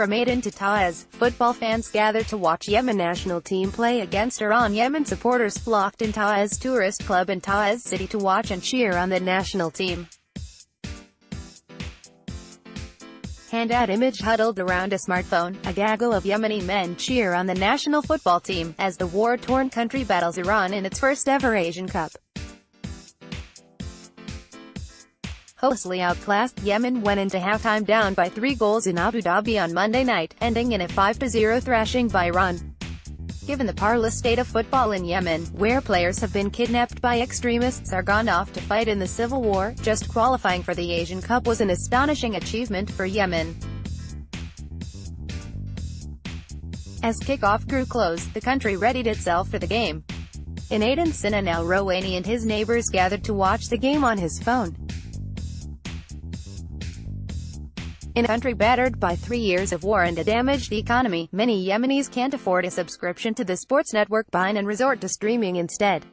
From Aden to Taez, football fans gathered to watch Yemen national team play against Iran. Yemen supporters flocked in Taez Tourist Club in Taez City to watch and cheer on the national team. Handout Image Huddled around a smartphone, a gaggle of Yemeni men cheer on the national football team, as the war-torn country battles Iran in its first-ever Asian Cup. Hopelessly outclassed, Yemen went into halftime down by 3 goals in Abu Dhabi on Monday night, ending in a 5-0 thrashing by Iran. Given the parlous state of football in Yemen, where players have been kidnapped by extremists or gone off to fight in the civil war, just qualifying for the Asian Cup was an astonishing achievement for Yemen. As kickoff grew close, the country readied itself for the game. In Aden, Sinan al-Rawani and his neighbors gathered to watch the game on his phone. In a country battered by 3 years of war and a damaged economy, many Yemenis can't afford a subscription to the sports network beIN and resort to streaming instead.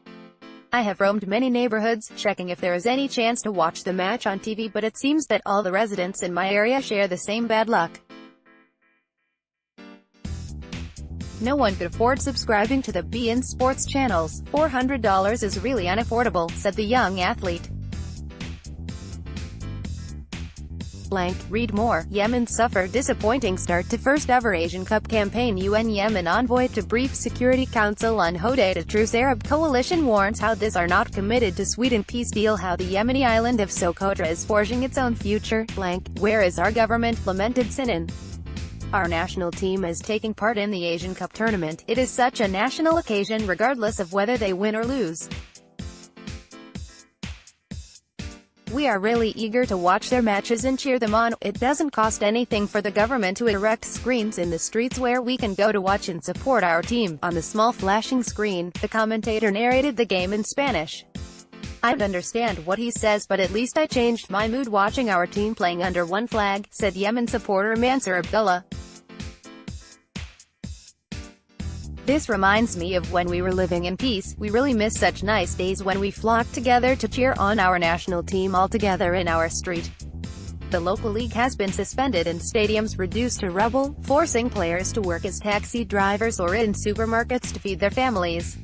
I have roamed many neighborhoods, checking if there is any chance to watch the match on TV, but it seems that all the residents in my area share the same bad luck. No one could afford subscribing to the beIN sports channels. $400 is really unaffordable, said the young athlete. Read more. Yemen suffered disappointing start to first-ever Asian Cup campaign. UN Yemen envoy to brief Security Council on Handout Truce. Arab coalition warns how this are not committed to Sweden peace deal. How the Yemeni island of Socotra is forging its own future. Where is our government? Lamented Sinan. Our national team is taking part in the Asian Cup tournament. It is such a national occasion regardless of whether they win or lose. We are really eager to watch their matches and cheer them on. It doesn't cost anything for the government to erect screens in the streets where we can go to watch and support our team. On the small flashing screen, the commentator narrated the game in Spanish. I don't understand what he says, but at least I changed my mood watching our team playing under one flag, said Yemen supporter Mansur Abdullah. This reminds me of when we were living in peace. We really miss such nice days when we flocked together to cheer on our national team all together in our street. The local league has been suspended and stadiums reduced to rubble, forcing players to work as taxi drivers or in supermarkets to feed their families.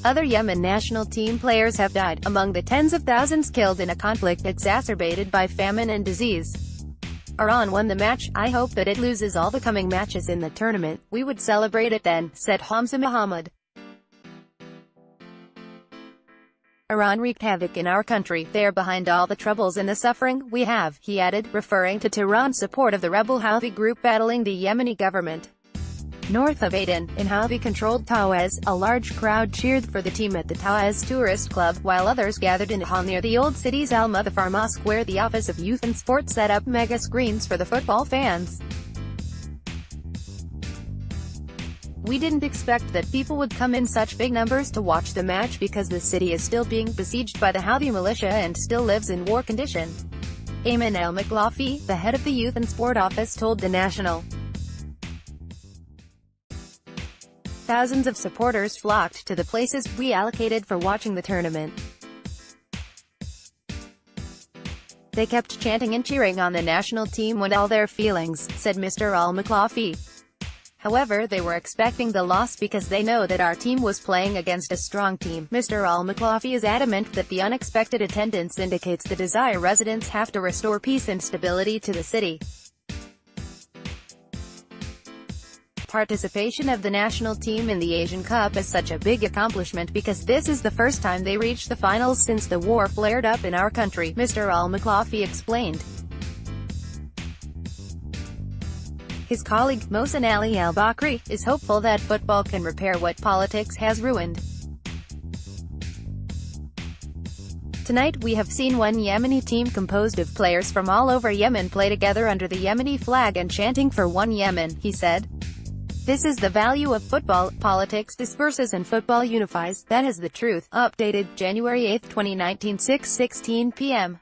Other Yemen national team players have died, among the tens of thousands killed in a conflict exacerbated by famine and disease. Iran won the match. I hope that it loses all the coming matches in the tournament. We would celebrate it then, said Hamza Muhammad. Iran wreaked havoc in our country. They are behind all the troubles and the suffering we have, he added, referring to Tehran's support of the rebel Houthi group battling the Yemeni government. North of Aden, in Houthi-controlled Taez, a large crowd cheered for the team at the Taez Tourist Club, while others gathered in Aden near the old city's Al-Muzaffar Mosque, where the Office of Youth and Sport set up mega screens for the football fans. We didn't expect that people would come in such big numbers to watch the match because the city is still being besieged by the Houthi militia and still lives in war condition. Ayman al-Maklafi, the head of the Youth and Sport Office, told The National. Thousands of supporters flocked to the places we allocated for watching the tournament. They kept chanting and cheering on the national team with all their feelings, said Mr. al-Maklafi. However, they were expecting the loss because they know that our team was playing against a strong team. Mr. al-Maklafi is adamant that the unexpected attendance indicates the desire residents have to restore peace and stability to the city. Participation of the national team in the Asian Cup is such a big accomplishment because this is the first time they reached the finals since the war flared up in our country, Mr. al-Maklafi explained. His colleague, Mohsen Ali al-Bakri, is hopeful that football can repair what politics has ruined. Tonight we have seen one Yemeni team composed of players from all over Yemen play together under the Yemeni flag and chanting for one Yemen, he said. This is the value of football. Politics disperses and football unifies. That is the truth. Updated January 8, 2019, 6:16 p.m.